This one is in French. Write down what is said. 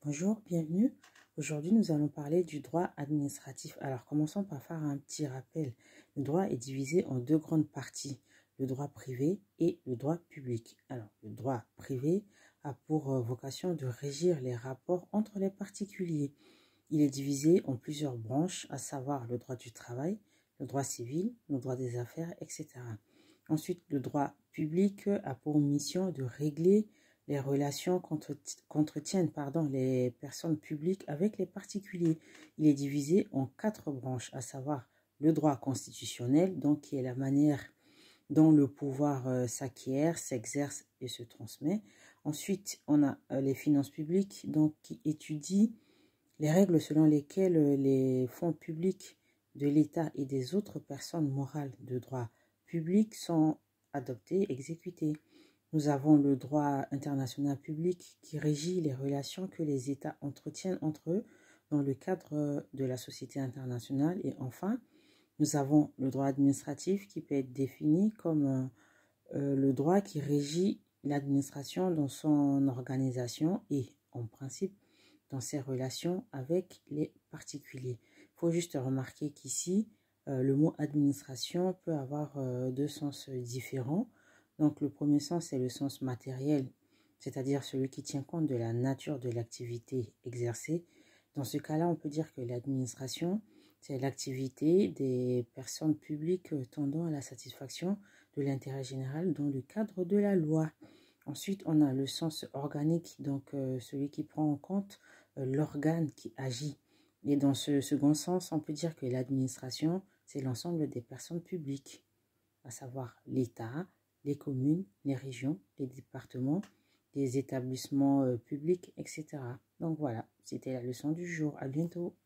Bonjour, bienvenue. Aujourd'hui, nous allons parler du droit administratif. Alors, commençons par faire un petit rappel. Le droit est divisé en deux grandes parties, le droit privé et le droit public. Alors, le droit privé a pour vocation de régir les rapports entre les particuliers. Il est divisé en plusieurs branches, à savoir le droit du travail, le droit civil, le droit des affaires, etc. Ensuite, le droit public a pour mission de régler les relations qu'entretiennent les personnes publiques avec les particuliers. Il est divisé en quatre branches, à savoir le droit constitutionnel, donc qui est la manière dont le pouvoir s'acquiert, s'exerce et se transmet. Ensuite, on a les finances publiques, donc qui étudient les règles selon lesquelles les fonds publics de l'État et des autres personnes morales de droit public sont adoptés, exécutés. Nous avons le droit international public qui régit les relations que les États entretiennent entre eux dans le cadre de la société internationale. Et enfin, nous avons le droit administratif qui peut être défini comme le droit qui régit l'administration dans son organisation et, en principe, dans ses relations avec les particuliers. Il faut juste remarquer qu'ici, le mot administration peut avoir deux sens différents. Donc, le premier sens, c'est le sens matériel, c'est-à-dire celui qui tient compte de la nature de l'activité exercée. Dans ce cas-là, on peut dire que l'administration, c'est l'activité des personnes publiques tendant à la satisfaction de l'intérêt général dans le cadre de la loi. Ensuite, on a le sens organique, donc celui qui prend en compte l'organe qui agit. Et dans ce second sens, on peut dire que l'administration, c'est l'ensemble des personnes publiques, à savoir l'État, les communes, les régions, les départements, les établissements publics, etc. Donc voilà, c'était la leçon du jour. À bientôt.